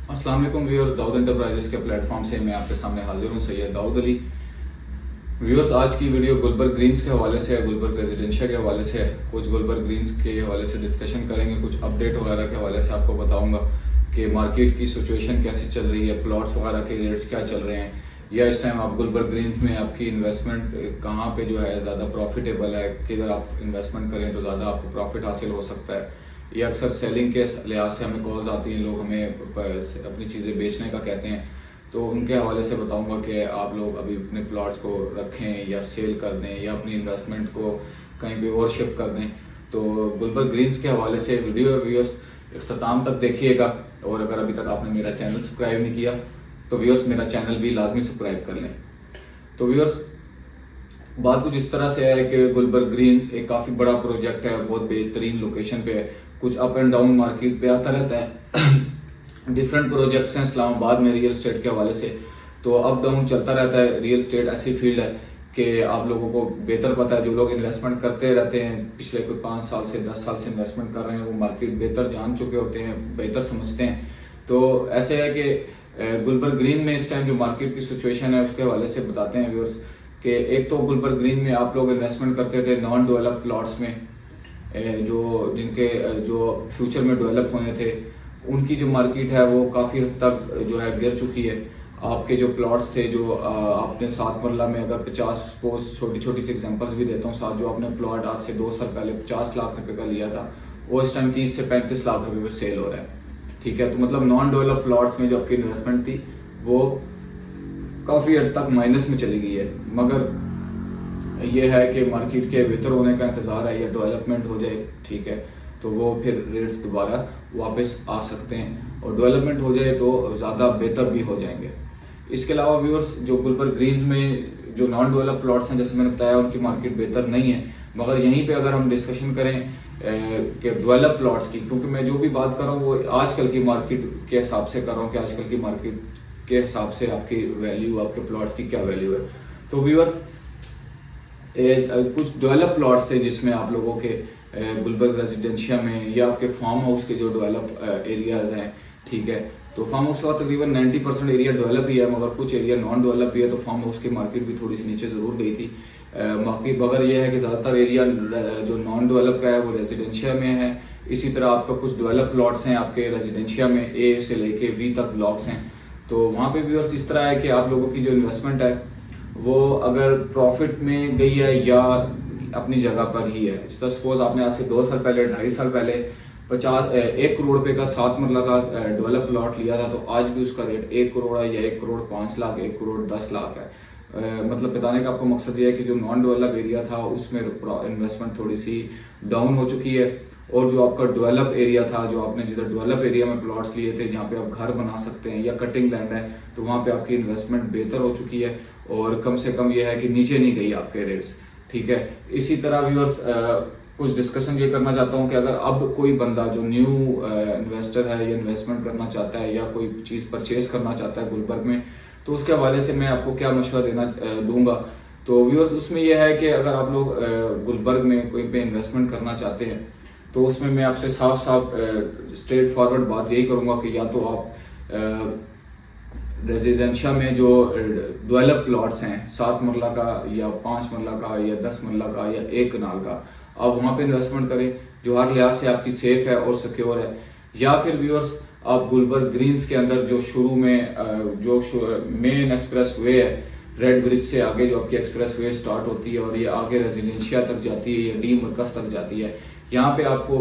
अस्सलाम वालेकुम viewers, Dawood enterprises के प्लेटफॉर्म से मैं आपके सामने हाजिर हूँ, सैयद दाऊद अली। व्यूअर्स, आज की वीडियो गुलबर्ग ग्रीन्स के हवाले से है, गुलबर्ग रेजिडेंशिया के हवाले से है। कुछ गुलबर्ग ग्रीन्स के हवाले से डिस्कशन करेंगे, कुछ अपडेट वगैरह के हवाले से आपको बताऊंगा कि मार्केट की सिचुएशन कैसी चल रही है, प्लॉट्स वगैरह के रेट्स क्या चल रहे हैं, या इस टाइम आप गुलबर्ग ग्रीन्स में आपकी इन्वेस्टमेंट कहाँ पे जो है ज़्यादा प्रॉफिटेबल है, किधर आप इन्वेस्टमेंट करें तो ज़्यादा आपको प्रॉफिट हासिल हो सकता है। ये अक्सर सेलिंग के लिहाज से हमें कॉल्स आती हैं, लोग हमें अपनी चीज़ें बेचने का कहते हैं, तो उनके हवाले से बताऊंगा कि आप लोग अभी अपने प्लॉट्स को रखें या सेल कर दें या अपनी इन्वेस्टमेंट को कहीं पे और शिफ्ट कर दें। तो गुलबर्ग ग्रीन्स के हवाले से वीडियो व्यूअर्स इख्तिताम तक देखिएगा, और अगर अभी तक आपने मेरा चैनल सब्सक्राइब नहीं किया तो व्यूअर्स मेरा चैनल भी लाजमी सब्सक्राइब कर लें। तो व्यूअर्स, बात कुछ इस तरह से है कि गुलबर्ग ग्रीन एक काफ़ी बड़ा प्रोजेक्ट है, बहुत बेहतरीन लोकेशन पे है, कुछ अप एंड डाउन मार्केट पे आता रहता है। डिफरेंट प्रोजेक्ट्स हैं इस्लामाबाद में रियल एस्टेट के हवाले से, तो अप डाउन चलता रहता है। रियल एस्टेट ऐसी फील्ड है कि आप लोगों को बेहतर पता है, जो लोग इन्वेस्टमेंट करते रहते हैं पिछले कोई 5 साल से 10 साल से इन्वेस्टमेंट कर रहे हैं, वो मार्केट बेहतर जान चुके होते हैं, बेहतर समझते हैं। तो ऐसे है कि गुलबर्ग ग्रीन में इस टाइम जो मार्केट की सिचुएशन है उसके हवाले से बताते हैं व्यूअर्स कि एक तो गुलबर्ग ग्रीन में आप लोग इन्वेस्टमेंट करते थे नॉन डेवलप प्लॉट्स में, जो फ्यूचर में डेवलप होने थे, उनकी जो मार्केट है वो काफ़ी हद तक जो है गिर चुकी है। आपके जो प्लॉट्स थे, जो आपने 7 मरला में अगर 50 पोस्ट, छोटी छोटी सी एग्जांपल्स भी देता हूँ, साथ जो आपने प्लॉट आज से 2 साल पहले 50 लाख रुपए का लिया था, वो इस टाइम 30 से 35 लाख रुपए पे सेल हो रहा है। ठीक है, तो मतलब नॉन डेवलप प्लॉट्स में जो आपकी इन्वेस्टमेंट थी वो काफ़ी हद तक माइनस में चली गई है। मगर ये है कि मार्केट के बेहतर होने का इंतज़ार है या डेवलपमेंट हो जाए, ठीक है, तो वो फिर रेट्स दोबारा वापस आ सकते हैं, और डेवलपमेंट हो जाए तो ज़्यादा बेहतर भी हो जाएंगे। इसके अलावा व्यूअर्स, जो गुलबर्ग ग्रीन में जो नॉन डेवलप प्लॉट्स हैं, जैसे मैंने बताया, उनकी मार्केट बेहतर नहीं है। मगर यहीं पे अगर हम डिस्कशन करें कि डेवलप प्लॉट्स की, क्योंकि मैं जो भी बात कर रहा हूँ वो आजकल की मार्केट के हिसाब से कर रहा हूँ कि आजकल की मार्केट के हिसाब से आपकी वैल्यू, आपके प्लॉट्स की क्या वैल्यू है। तो व्यूअर्स, कुछ डेवलप प्लॉट्स थे जिसमें आप लोगों के गुलबर्ग रेजिडेंशिया में या आपके फार्म हाउस के जो डेवलप एरियाज हैं, ठीक है, तो फार्म हाउस का तकरीबन 90% एरिया डेवलप ही है, मगर कुछ एरिया नॉन डेवलप ही है, तो फार्म हाउस की मार्केट भी थोड़ी सी नीचे ज़रूर गई थी। मार्केट मगर यह है कि ज़्यादातर एरिया जो नॉन डेवलप का है वो रेजिडेंशिया में है। इसी तरह आपका कुछ डेवलप प्लॉट्स हैं आपके रेजिडेंशिया में, ए से लेके वी तक ब्लॉक्स हैं, तो वहाँ पे व्यूअर्स इस तरह है कि आप लोगों की जो इन्वेस्टमेंट है वो अगर प्रॉफिट में गई है या अपनी जगह पर ही है। जैसे सपोज आपने आज से 2 साल पहले, 2.5 साल पहले 1 करोड़ रुपए का 7 मरला का डेवलप प्लॉट लिया था, तो आज भी उसका रेट 1 करोड़ है, या 1 करोड़ 5 लाख, 1 करोड़ 10 लाख है। मतलब बताने का आपको मकसद ये है कि जो नॉन डेवलप एरिया था उसमें इन्वेस्टमेंट थोड़ी सी डाउन हो चुकी है, और जो आपका डेवलप एरिया था, जो आपने जिधर डेवलप एरिया में प्लॉट्स लिए थे जहाँ पे आप घर बना सकते हैं या कटिंग लैंड है, तो वहाँ पे आपकी इन्वेस्टमेंट बेहतर हो चुकी है, और कम से कम ये है कि नीचे नहीं गई आपके रेट्स। ठीक है, इसी तरह व्यूअर्स, कुछ डिस्कशन ये करना चाहता हूँ कि अगर अब कोई बंदा जो न्यू इन्वेस्टर है या इन्वेस्टमेंट करना चाहता है या कोई चीज़ परचेज करना चाहता है गुलबर्ग में, तो उसके हवाले से मैं आपको क्या मशवरा देना दूंगा। तो व्यूअर्स, उसमें यह है कि अगर आप लोग गुलबर्ग में कोई पे इन्वेस्टमेंट करना चाहते हैं, तो उसमें मैं आपसे साफ साफ स्ट्रेट फॉरवर्ड बात यही करूंगा कि या तो आप रेजिडेंशिया में जो डेवलप प्लॉट्स हैं 7 मरला का या 5 मरला का या 10 मरला का या 1 कनाल का, आप वहाँ पे इन्वेस्टमेंट करें जो हर लिहाज से आपकी सेफ है और सिक्योर है। या फिर व्यूअर्स, आप गुलबर्ग ग्रीन्स के अंदर जो शुरू में जो मेन एक्सप्रेस वे है, रेड ब्रिज से आगे जो आपकी एक्सप्रेस वे स्टार्ट होती है और ये आगे रेजिडेंशिया तक जाती है या डी मरकज तक जाती है, यहाँ पे आपको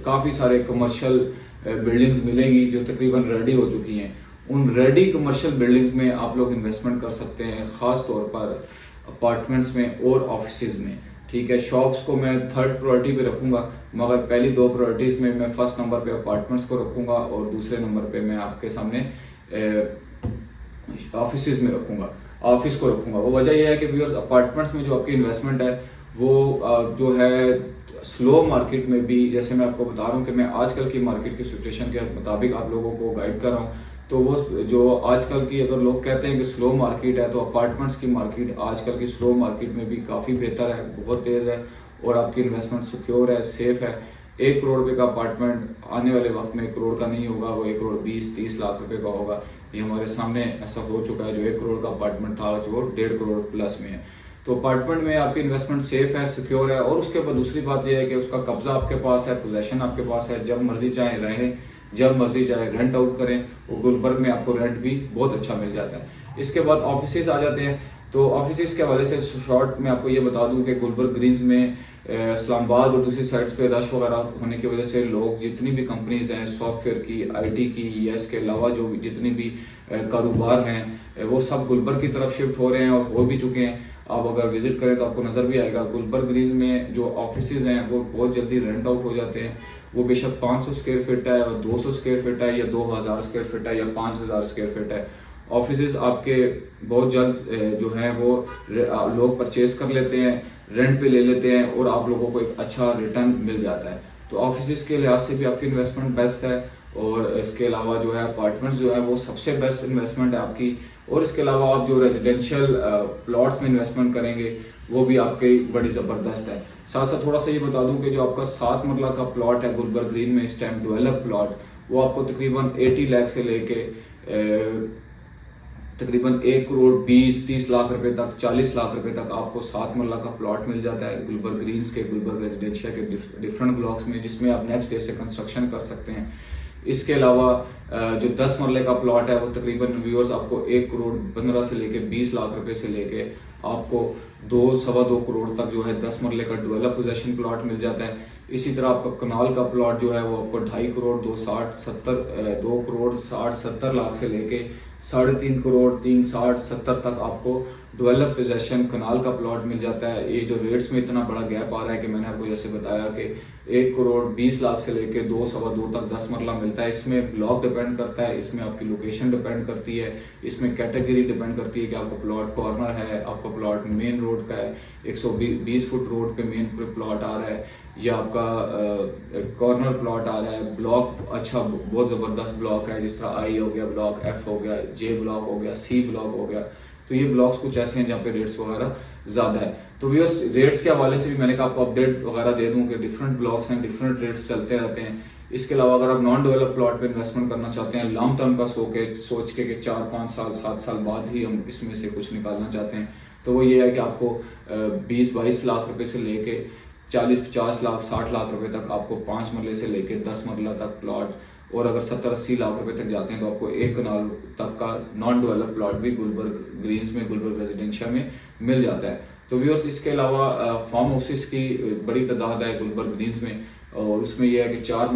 काफ़ी सारे कमर्शियल बिल्डिंग्स मिलेंगी जो तकरीबन रेडी हो चुकी हैं। उन रेडी कमर्शियल बिल्डिंग्स में आप लोग इन्वेस्टमेंट कर सकते हैं, ख़ास तौर पर अपार्टमेंट्स में और ऑफिसेज में। ठीक है, शॉप्स को मैं थर्ड प्रायोरिटी पे रखूंगा, मगर पहली 2 प्रायोरिटीज़ में मैं फर्स्ट नंबर पे अपार्टमेंट्स को रखूंगा और दूसरे नंबर पे मैं आपके सामने ऑफिसेज में रखूंगा, ऑफिस को रखूंगा। वो वजह यह है कि व्यूअर्स, अपार्टमेंट्स में जो आपकी इन्वेस्टमेंट है वो जो है स्लो मार्केट में भी, जैसे मैं आपको बता रहा हूँ कि मैं आजकल की मार्केट की सिचुएशन के मुताबिक आप लोगों को गाइड कर रहा हूँ, तो वो जो आजकल की, अगर लोग कहते हैं कि स्लो मार्केट है, तो अपार्टमेंट्स की मार्केट आजकल की स्लो मार्केट में भी काफ़ी बेहतर है, बहुत तेज़ है, और आपकी इन्वेस्टमेंट सिक्योर है, सेफ है। 1 करोड़ रुपए का अपार्टमेंट आने वाले वक्त में 1 करोड़ का नहीं होगा, वो 1 करोड़ 20-30 लाख रुपए का होगा। ये हमारे सामने ऐसा हो चुका है। जो 1 करोड़ का अपार्टमेंट था जो 1.5 करोड़ प्लस में है। तो अपार्टमेंट में आपकी इन्वेस्टमेंट सेफ है, सिक्योर है। और उसके बाद दूसरी बात यह है कि उसका कब्जा आपके पास है, पोजेशन आपके पास है, जब मर्जी चाहे रहें, जब मर्जी चाहे रेंट आउट करें। वो गुलबर्ग में आपको रेंट भी बहुत अच्छा मिल जाता है। इसके बाद ऑफिसेज आ जाते हैं। तो ऑफिसेज के हवाले से शॉर्ट में आपको ये बता दूं कि गुलबर्ग ग्रीन्स में इस्लामाबाद और दूसरी साइड्स पे रश वगैरह होने की वजह से लोग जितनी भी कंपनीज हैं सॉफ्टवेयर की, आईटी की या इसके अलावा जो जितनी भी कारोबार हैं वो सब गुलबर्ग की तरफ शिफ्ट हो रहे हैं और हो भी चुके हैं। आप अगर विजिट करें तो आपको नजर भी आएगा गुलबर्ग ग्रीन्स में जो ऑफिसेज हैं वो बहुत जल्दी रेंट आउट हो जाते हैं। वो बेशक 500 स्क्वायर फीट है और 200 स्क्वायर फीट है या 2000 स्क्वायर फीट है या 5000 स्क्वायर फीट है। ऑफिसेज आपके बहुत जल्द जो है वो लोग परचेज कर लेते हैं, रेंट पे ले लेते हैं और आप लोगों को एक अच्छा रिटर्न मिल जाता है। तो ऑफिसेज के लिहाज से भी आपकी इन्वेस्टमेंट बेस्ट है। और इसके अलावा जो है अपार्टमेंट्स जो है वो सबसे बेस्ट इन्वेस्टमेंट है आपकी। और इसके अलावा आप जो रेजिडेंशियल प्लॉट्स में इन्वेस्टमेंट करेंगे वो भी आपके बड़ी ज़बरदस्त है। साथ साथ थोड़ा सा ये बता दूं कि जो आपका 7 मरला का प्लॉट है गुलबर्ग ग्रीन में इस टाइम डेवलप प्लॉट, वो आपको तकरीबन 80 लाख से लेके तकरीबन 1 करोड़ 20-30 लाख रुपए तक, 40 लाख रुपए तक आपको 7 मरला का प्लॉट मिल जाता है गुलबर्ग ग्रीन्स के, गुलबर्ग रेजिडेंशिया के डिफरेंट ब्लॉक्स में, जिसमें आप नेक्स्ट डे से कंस्ट्रक्शन कर सकते हैं। इसके अलावा जो 10 मरले का प्लॉट है वो तकरीबन व्यूअर्स आपको 1 करोड़ 15 से लेके 20 लाख रुपए से लेके आपको 2-2.25 करोड़ तक जो है 10 मरले का डेवलप पोजेशन प्लॉट मिल जाता है। इसी तरह आपका कनाल का प्लॉट जो है वो आपको 2.5 करोड़ 2 करोड़ 60-70 लाख से लेके 3.5 करोड़ 360-70 तक आपको डेवलप पोजेशन कनाल का प्लॉट मिल जाता है। ये जो रेट्स में इतना बड़ा गैप आ रहा है कि मैंने आपको जैसे बताया कि 1 करोड़ 20 लाख से लेके 2-2.25 तक 10 मरला मिलता है। इसमें ब्लॉक डिपेंड करता है, इसमें आपकी लोकेशन डिपेंड करती है, इसमें कैटेगरी डिपेंड करती है कि आपका प्लॉट कॉर्नर है, आपका प्लॉट मेन रोड का है, 120 फुट रोड पे मेन प्लॉट आ रहा है, या आपका कॉर्नर प्लॉट आ रहा है। ब्लॉक अच्छा बहुत ज़बरदस्त ब्लॉक है, जिस तरह आई हो गया, ब्लॉक एफ हो गया, जे ब्लॉक हो गया, सी ब्लॉक हो गया। तो ये ब्लॉक्स कुछ ऐसे हैं जहाँ पे रेट्स वगैरह ज़्यादा है। तो व्यूअर्स रेट्स के हवाले से भी मैंने कहा आपको अपडेट वगैरह दे दूं कि डिफरेंट ब्लॉक्स हैं, डिफरेंट रेट्स चलते रहते हैं। इसके अलावा अगर आप नॉन डेवलप प्लॉट पे इन्वेस्टमेंट करना चाहते हैं लॉन्ग टर्म का सोच के कि 4-5 साल 7 साल बाद ही हम इसमें से कुछ निकालना चाहते हैं, तो वो ये है कि आपको 20-22 लाख रुपए से लेके 40-50 लाख 60 लाख रुपए तक आपको 5 मरले से लेके 10 मरला तक प्लॉट, और अगर 70-80 लाख रुपए तक जाते हैं तो आपको 1 कनाल तक का नॉन डेवलप प्लॉट भी गुलबर्ग ग्रीन्स में, गुलबर्ग रेजिडेंशिया में मिल जाता है। तो व्यूअर्स इसके अलावा फार्म हाउसेस की बड़ी तादाद है गुलबर्ग ग्रीन्स में, और उसमें यह है कि 4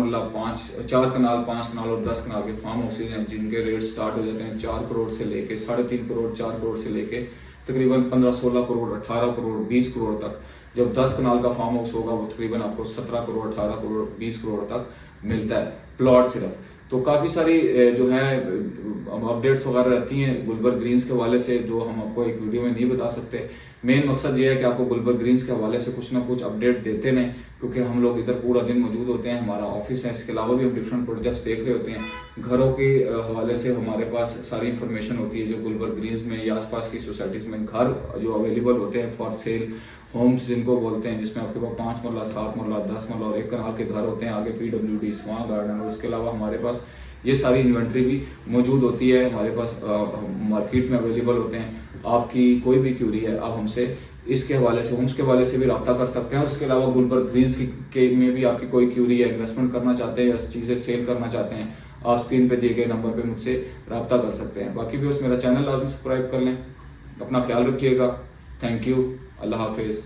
कनाल 5 कनाल और 10 कनाल के फार्म हाउसेज हैं जिनके रेट स्टार्ट हो जाते हैं 4 करोड़ से लेके 3.5 करोड़ 4 करोड़ से लेके तकरीबन 15-16 करोड़ 18 करोड़ 20 करोड़ तक। जब 10 कनाल का फार्म हाउस होगा वो तकरीबन आपको 17 करोड़ 18 करोड़ 20 करोड़ तक मिलता है प्लॉट सिर्फ। तो काफ़ी सारी जो है अपडेट्स वगैरह रहती हैं गुलबर्ग ग्रीन्स के हवाले से जो हम आपको एक वीडियो में नहीं बता सकते। मेन मकसद ये है कि आपको गुलबर्ग ग्रीन्स के हवाले से कुछ ना कुछ अपडेट देते रहें, क्योंकि हम लोग इधर पूरा दिन मौजूद होते हैं, हमारा ऑफिस है। इसके अलावा भी हम डिफरेंट प्रोजेक्ट्स देख रहे होते हैं। घरों के हवाले से हमारे पास सारी इंफॉर्मेशन होती है जो गुलबर्ग ग्रीन्स में या आसपास की सोसाइटीज़ में घर जो अवेलेबल होते हैं फॉर सेल, होम्स जिनको बोलते हैं, जिसमें आपके पास 5 मरला 7 मरला 10 मरला और 1 कनाल के घर होते हैं, आगे PWD स्वां गार्डन। और उसके अलावा हमारे पास ये सारी इन्वेंट्री भी मौजूद होती है, हमारे पास मार्केट में अवेलेबल होते हैं। आपकी कोई भी क्यूरी है आप हमसे इसके हवाले से, होम्स के हवाले से भी रब्ता कर सकते हैं। और उसके अलावा गुलबर्ग ग्रीन्स के में भी आपकी कोई क्यूरी है, इन्वेस्टमेंट करना चाहते हैं या चीज़ें सेल करना चाहते हैं, आप स्क्रीन पे दिए गए नंबर पे मुझसे रब्ता कर सकते हैं। बाकी भी मेरा चैनल लाजमी सब्सक्राइब कर लें। अपना ख्याल रखिएगा। Thank you. अल्लाह हाफिज़।